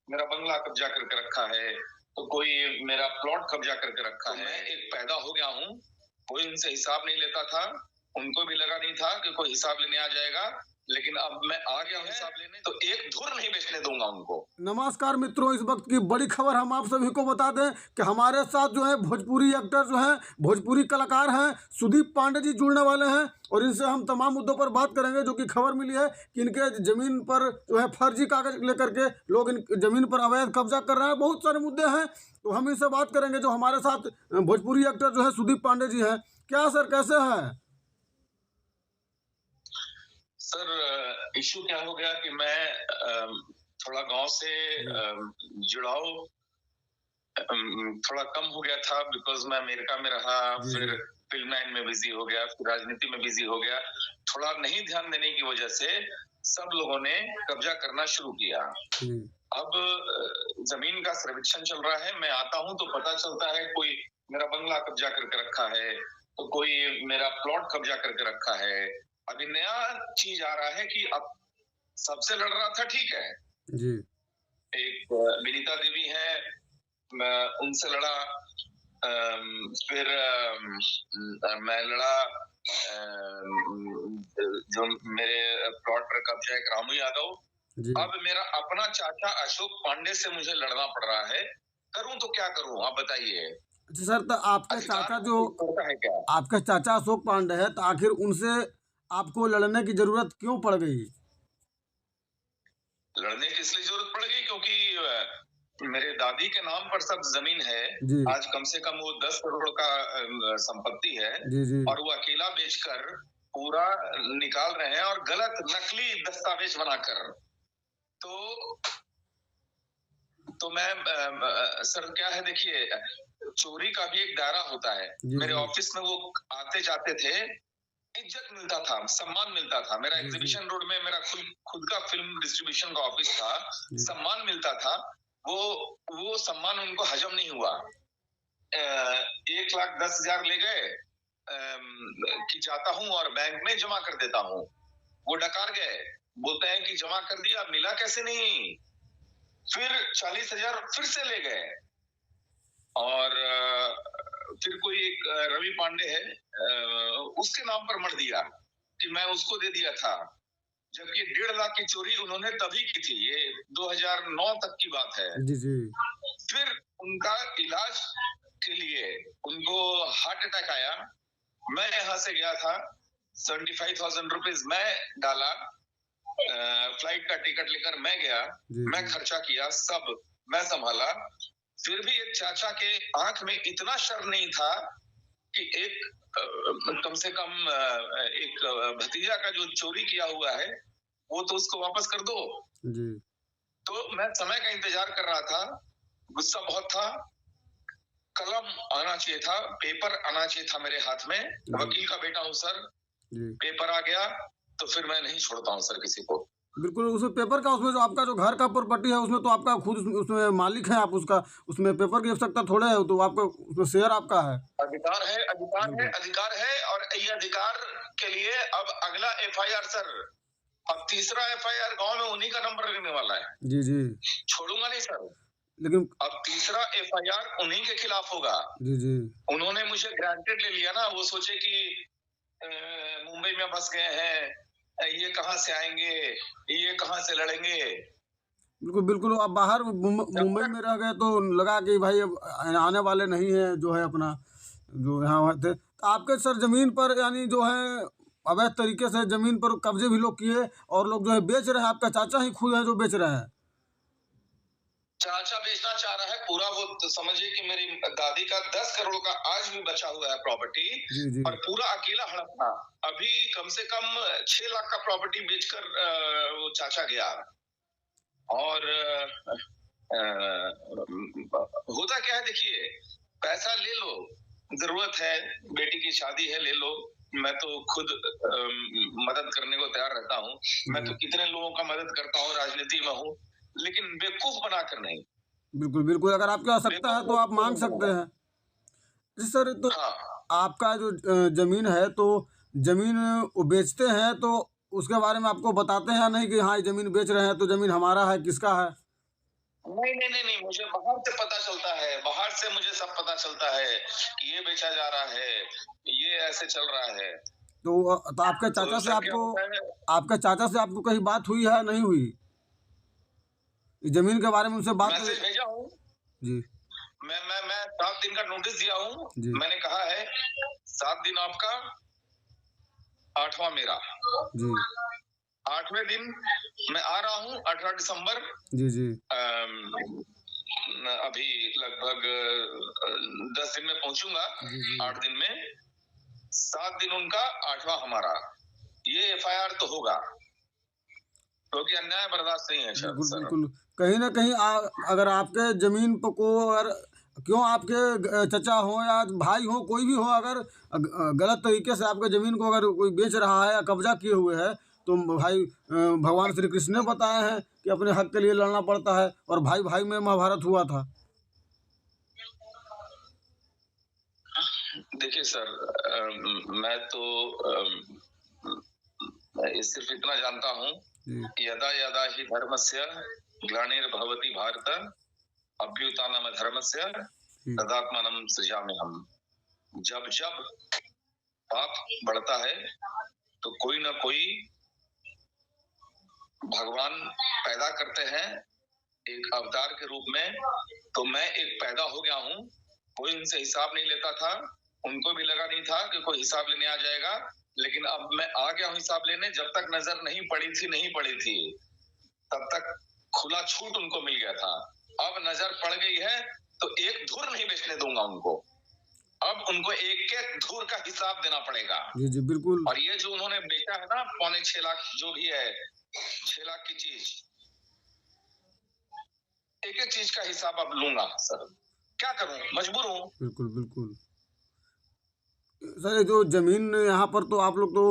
मेरा बंगला कब्जा करके रखा है, तो कोई मेरा प्लॉट कब्जा करके रखा है। मैं एक पैदा हो गया हूँ, कोई इनसे हिसाब नहीं लेता था, उनको भी लगा नहीं था कि कोई हिसाब लेने आ जाएगा, लेकिन अब मैं आ गया हूँ हिसाब लेने, तो एक धुर नहीं बेचने दूंगा उनको। नमस्कार मित्रों, इस वक्त की बड़ी खबर हम आप सभी को बता दें कि हमारे साथ जो है भोजपुरी एक्टर जो है, भोजपुरी कलाकार हैं, सुदीप पांडे जी जुड़ने वाले हैं और इनसे हम तमाम मुद्दों पर बात करेंगे। जो कि खबर मिली है कि इनके ज़मीन पर जो है फर्जी कागज लेकर के लोग इन ज़मीन पर अवैध कब्जा कर रहे हैं। बहुत सारे मुद्दे हैं, तो हम इनसे बात करेंगे। जो हमारे साथ भोजपुरी एक्टर जो है सुदीप पांडे जी हैं। क्या सर, कैसे हैं? सर, इशू क्या हो गया कि मैं थोड़ा गांव से जुड़ाव थोड़ा कम हो गया था, बिकॉज मैं अमेरिका में रहा, फिर फिल्म लाइन में बिजी हो गया, फिर राजनीति में बिजी हो गया। थोड़ा नहीं ध्यान देने की वजह से सब लोगों ने कब्जा करना शुरू किया। अब जमीन का सर्वेक्षण चल रहा है, मैं आता हूं तो पता चलता है कोई मेरा बंगला कब्जा करके रखा है, तो कोई मेरा प्लॉट कब्जा करके रखा है। अभी नया चीज आ रहा है कि अब सबसे लड़ रहा था, ठीक है जी। एक विनीता देवी है, उनसे लड़ा, फिर मैं लड़ा, जो मेरे प्लॉट पर कब्जा है रामू यादव। अब मेरा अपना चाचा अशोक पांडे से मुझे लड़ना पड़ रहा है। करूं तो क्या करूं, आप बताइए। अच्छा सर, तो आपके चाचा जो आपके चाचा अशोक पांडे है, तो आखिर उनसे आपको लड़ने की जरूरत क्यों पड़ गई? लड़ने की इसलिए जरूरत पड़ गई क्योंकि मेरे दादी के नाम पर सब जमीन है। आज कम से कम वो 10 करोड़ का संपत्ति है। और वो अकेला बेचकर पूरा निकाल रहे हैं, और गलत नकली दस्तावेज बनाकर। तो मैं सर क्या है, देखिए, चोरी का भी एक दायरा होता है। मेरे ऑफिस में वो आते जाते थे, इज्जत मिलता था, सम्मान मिलता था। मेरा एग्जीबिशन रोड में मेरा खुद का फिल्म डिस्ट्रीब्यूशन का ऑफिस था, सम्मान मिलता था। वो सम्मान उनको हजम नहीं हुआ। 1,10,000 ले गए कि जाता हूं और बैंक में जमा कर देता हूं। वो डकार गए, बोलते हैं कि जमा कर दिया, मिला कैसे नहीं। फिर 40,000 फिर से ले गए। और फिर कोई एक रवि पांडे है, उसके नाम पर मर दिया कि मैं उसको दे दिया था, जबकि 1.5 लाख की चोरी उन्होंने तभी की थी। ये 2009 तक की बात है। फिर उनका इलाज के लिए उनको हार्ट अटैक आया। मैं यहां से गया था, 75,000 रुपीज मैं डाला, फ्लाइट का टिकट लेकर मैं गया, मैं खर्चा किया, सब मैं संभाला। फिर भी एक चाचा के आंख में इतना शर्म नहीं था कि एक कम से कम एक भतीजा का जो चोरी किया हुआ है वो तो उसको वापस कर दो। तो मैं समय का इंतजार कर रहा था, गुस्सा बहुत था। कलम आना चाहिए था, पेपर आना चाहिए था मेरे हाथ में। वकील का बेटा हूं सर, पेपर आ गया तो फिर मैं नहीं छोड़ता हूं सर किसी को। बिल्कुल, उसमें पेपर का, उसमें जो आपका जो घर का प्रॉपर्टी है उसमें तो आपका खुद उसमें मालिक है आप, उसका उसमें पेपर की आवश्यकता थोड़े है, तो आपका उसमें शेयर आपका है। अधिकार है, अधिकार है, अधिकार है। और ये अधिकार के लिए अब अगला FIR सर, अब तीसरा FIR गांव में उन्हीं का नंबर लेने वाला है। जी छोड़ूंगा नहीं सर, लेकिन अब तीसरा FIR उन्हीं के खिलाफ होगा। जी उन्होंने मुझे ग्रांटेड ले लिया ना, वो सोचे कि मुंबई में बस गए हैं, ये कहाँ से आएंगे, ये कहाँ से लड़ेंगे। बिल्कुल बिल्कुल, आप बाहर मुंबई में रह गए तो लगा कि भाई अब आने वाले नहीं है, जो है अपना जो यहाँ थे। तो आपके सर जमीन पर यानी जो है अवैध तरीके से जमीन पर कब्जे भी लोग किए और लोग जो है बेच रहे हैं। आपका चाचा ही खुद है जो बेच रहे हैं। चाचा बेचना चाह रहा है पूरा, वो तो समझिए कि मेरी दादी का 10 करोड़ का आज भी बचा हुआ है प्रॉपर्टी, और पूरा अकेला हड़पना। अभी कम से कम 6 लाख का प्रॉपर्टी बेचकर वो चाचा गया। और होता क्या है, देखिए, पैसा ले लो, जरूरत है, बेटी की शादी है, ले लो। मैं तो खुद मदद करने को तैयार रहता हूँ। मैं तो कितने लोगों का मदद करता हूँ, राजनीति में हूँ, लेकिन बेवकूफ बनाकर नहीं। बिल्कुल बिल्कुल, अगर आपकी आवश्यकता है तो आप मांग सकते हैं। जी सर, तो आपका जो जमीन है, तो जमीन वो बेचते हैं तो उसके बारे में आपको बताते हैं नहीं कि हाँ ये जमीन बेच रहे हैं, तो जमीन हमारा है, किसका है? नहीं नहीं नहीं नहीं, मुझे बाहर से पता चलता है, बाहर से मुझे सब पता चलता है कि ये बेचा जा रहा है, ये ऐसे चल रहा है। तो आपके तो चाचा से सर क्या आपको होता है, आपके चाचा से आपको कहीं बात हुई है नहीं हुई इस जमीन के बारे में उनसे बात? मैसेज भेजा हूँ, जी मैं 7 दिन का नोटिस दिया हूँ। जी मैंने कहा है 7 दिन आपका, 8वां मेरा। जी 8वें दिन मैं आ रहा हूँ, 18 दिसंबर। जी जी अभी लगभग 10 दिन में पहुंचूंगा। जी जी 8 दिन में 7 दिन उनका, 8वां हमारा। ये FIR तो होगा, क्योंकि अन्याय बर्दाश्त नहीं है बिल्कुल सर। बिल्कुल। कहीं ना कहीं अगर आपके जमीन पर को अगर क्यों आपके चचा हो या भाई हो कोई भी हो, अगर गलत तरीके से आपके जमीन को अगर कोई बेच रहा है या कब्जा किए हुए है, तो भाई भगवान श्री कृष्ण ने बताए हैं कि अपने हक के लिए लड़ना पड़ता है, और भाई भाई में महाभारत हुआ था। देखिए सर, मैं तो सिर्फ इतना जानता हूँ, जी यदा यदा ही धर्मस्य ग्लानिर्भवति भारत अभ्युत्थानम धर्मस्य जी तदात्मानं सृजाम्यहम्। जब जब पाप बढ़ता है तो कोई ना कोई भगवान पैदा करते हैं एक अवतार के रूप में। तो मैं एक पैदा हो गया हूँ, कोई उनसे हिसाब नहीं लेता था, उनको भी लगा नहीं था कि कोई हिसाब लेने आ जाएगा, लेकिन अब मैं आ गया हूँ हिसाब लेने। जब तक नजर नहीं पड़ी थी तब तक खुला छूट उनको मिल गया था। अब नजर पड़ गई है तो एक धुर नहीं बेचने दूंगा उनको। अब उनको एक एक धुर का हिसाब देना पड़ेगा। जी जी बिल्कुल। और ये जो उन्होंने बेचा है ना 6.25 लाख जो भी है, 6 लाख की चीज, एक एक चीज का हिसाब अब लूंगा सर। क्या करूं, मजबूर हूं। बिल्कुल बिल्कुल। सर ये जो जमीन यहाँ पर तो आप लोग तो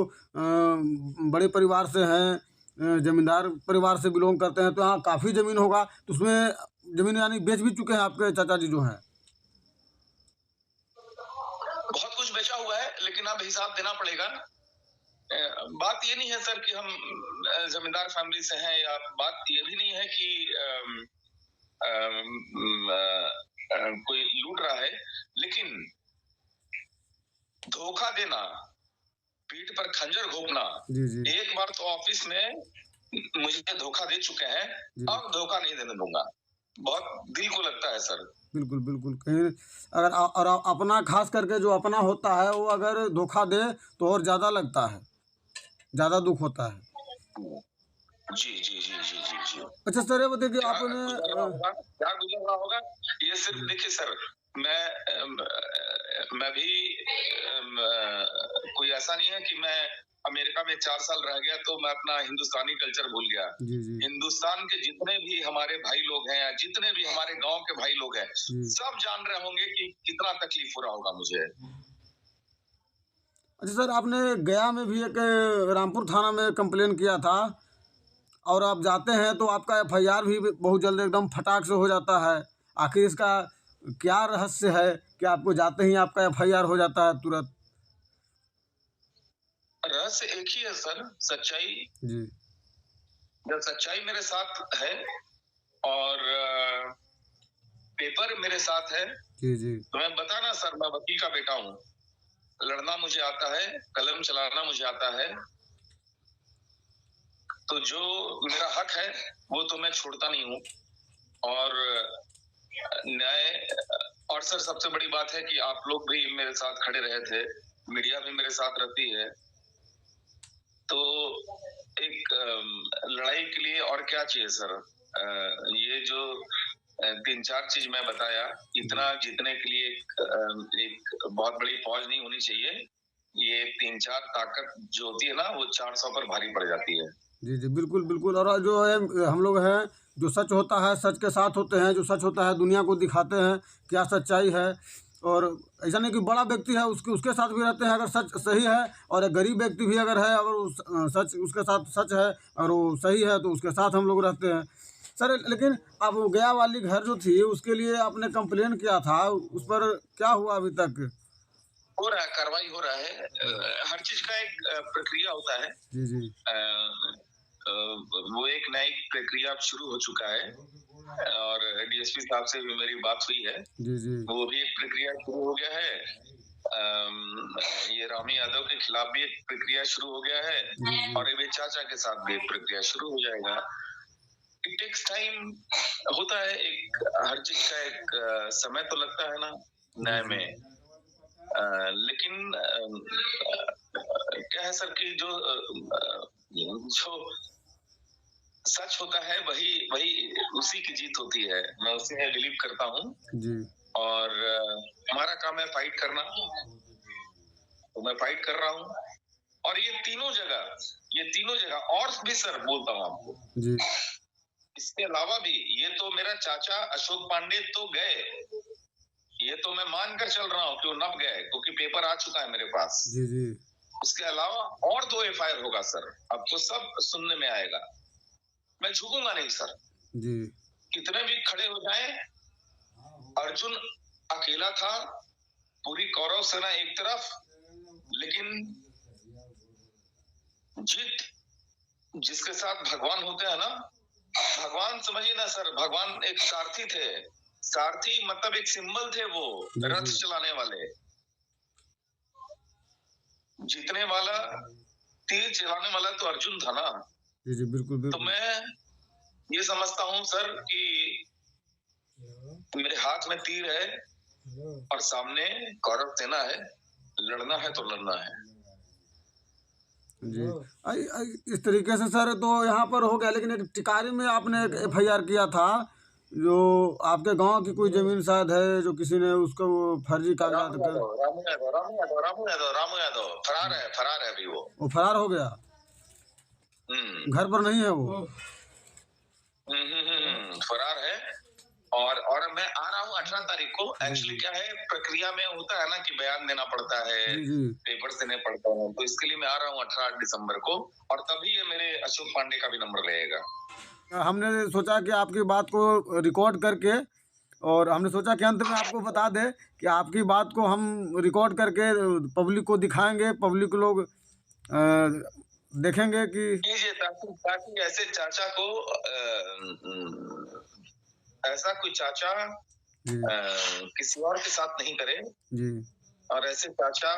बड़े परिवार से हैं, जमींदार परिवार से बिलोंग करते हैं, तो यहाँ काफ़ी ज़मीन होगा, तो उसमें ज़मीन यानी बेच भी चुके हैं आपके चाचा जी जो हैं? बहुत कुछ बेचा हुआ है, लेकिन अब हिसाब देना पड़ेगा। बात ये नहीं है सर कि हम जमींदार फैमिली से हैं, या बात ये भी नहीं है कि कोई लूट रहा है, लेकिन धोखा देना, पीठ पर खंजर घोंपना। जी जी एक बार तो ऑफिस में मुझे धोखा दे चुके हैं, जी अब धोखा नहीं देने दूंगा। बहुत दिल को लगता है सर। बिल्कुल बिल्कुल। कहीं अगर और अपना खास करके जो अपना होता है वो अगर धोखा दे तो और ज़्यादा लगता है, ज़्यादा दुख होता है। जी जी जी जी जी जी। अच्छा सर ये बताइए कि क्या आपने गुजर रहा होगा, क्या गुजर रहा होगा, ये सिर्फ जी देखिए सर, मैं भी कोई ऐसा नहीं है कि मैं अमेरिका में 4 साल रह गया तो मैं अपना हिंदुस्तानी कल्चर भूल गया। जी जी हिंदुस्तान के जितने भी हमारे भाई लोग हैं, या जितने भी हमारे गांव के भाई लोग हैं, जी। सब जान रहे होंगे कि कितना तकलीफ हो रहा होगा मुझे। अच्छा सर आपने गया में भी एक रामपुर थाना में कंप्लेन किया था, और आप जाते हैं तो आपका FIR भी बहुत जल्द एकदम फटाक से हो जाता है। आखिर इसका क्या रहस्य है कि आपको जाते ही आपका FIR हो जाता है तुरंत? रहस्य एक ही है सर, सच्चाई। जी जब सच्चाई मेरे साथ है और पेपर मेरे साथ है, जी जी तो मैं बताना सर, मैं वकील का बेटा हूँ, लड़ना मुझे आता है, कलम चलाना मुझे आता है। तो जो मेरा हक है वो तो मैं छोड़ता नहीं हूँ। और न्याय, और सर सबसे बड़ी बात है कि आप लोग भी मेरे साथ खड़े रहे थे, मीडिया भी मेरे साथ रहती है। तो एक लड़ाई के लिए और क्या चाहिए सर? ये जो 3-4 चीज मैं बताया, इतना जीतने के लिए एक बहुत बड़ी फौज नहीं होनी चाहिए। ये 3-4 ताकत जो होती है ना, वो 400 पर भारी पड़ जाती है। जी जी बिल्कुल बिल्कुल। और जो है हम लोग हैं जो सच होता है सच के साथ होते हैं, जो सच होता है दुनिया को दिखाते हैं क्या सच्चाई है। और ऐसा नहीं कि बड़ा व्यक्ति है उसके साथ भी रहते हैं अगर सच सही है, और एक गरीब व्यक्ति भी अगर है, अगर सच उसके साथ सच है और वो सही है तो उसके साथ हम लोग रहते हैं सर। लेकिन अब वो गया वाली घर जो थी उसके लिए आपने कंप्लेन किया था, उस पर क्या हुआ अभी तक? हो रहा है, कार्रवाई हो रहा है। हर चीज का एक प्रक्रिया होता है। जी जी वो एक न्यायिक प्रक्रिया अब शुरू हो चुका है, और डीएसपी साहब से भी मेरी बात हुई है, जी जी वो भी एक प्रक्रिया शुरू हो गया है। ये रामी यादव के खिलाफ भी एक प्रक्रिया शुरू हो गया है, जी जी और ये चाचा के साथ भी एक प्रक्रिया शुरू हो जाएगा। इट टेक्स टाइम, होता है, एक हर चीज का एक समय तो लगता है ना न्याय जी में। लेकिन क्या है सर कि जो सच होता है वही वही उसी की जीत होती है। मैं उसी में बिलीव करता हूँ, जी और हमारा काम है फाइट करना, तो मैं फाइट कर रहा हूँ। और ये तीनों जगह और भी सर बोलता हूँ आपको, जी इसके अलावा भी, ये तो मेरा चाचा अशोक पांडे तो गए, ये तो मैं मानकर चल रहा हूँ कि वो नप गए, क्योंकि पेपर आ चुका है मेरे पास। जी जी उसके अलावा और 2 एफआईआर होगा सर, आपको सब सुनने में आएगा। मैं झुकूंगा नहीं सर, जी कितने भी खड़े हो जाएं। अर्जुन अकेला था, पूरी कौरव सेना एक तरफ, लेकिन जीत जिसके साथ भगवान होते हैं ना, भगवान समझिए ना सर, भगवान एक सारथी थे। सारथी मतलब एक सिंबल थे, वो जी रथ जी चलाने वाले, जीतने वाला, तीर चलाने वाला तो अर्जुन था ना। जी जी बिल्कुल तो बिल्कुल मैं ये समझता हूँ सर कि मेरे हाथ में तीर है और सामने कौरव सेना है, लड़ना है तो लड़ना है। जी इस तरीके से सर तो यहाँ पर हो गया, लेकिन एक टिकारी में आपने एक एफआईआर किया था, जो आपके गांव की कोई जमीन शायद है, जो किसी ने उसको वो फर्जी कागजात कर रामू यादव फरार है अभी वो फरार हो गया, हम्म घर पर नहीं है वो। फरार है। और मैं आ रहा हूँ 18 तारीख को। एक्चुअली क्या है, प्रक्रिया में होता है ना कि बयान देना पड़ता है, जी जी पेपर देने पड़ता है, तो इसके लिए मैं आ रहा हूँ 18 दिसंबर को, और तभी ये मेरे अशोक पांडे का भी नंबर रहेगा। हमने सोचा कि आपकी बात को रिकॉर्ड करके, और हमने सोचा कि अंत में आपको बता दें कि आपकी बात को हम रिकॉर्ड करके पब्लिक को दिखाएंगे, पब्लिक लोग देखेंगे कि कीजिए, ताकि ऐसे चाचा को ऐसा कोई चाचा जी किसी और के साथ नहीं करे, जी और ऐसे चाचा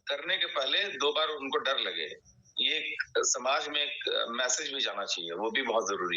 करने के पहले 2 बार उनको डर लगे। ये एक समाज में एक मैसेज भी जाना चाहिए, वो भी बहुत जरूरी है।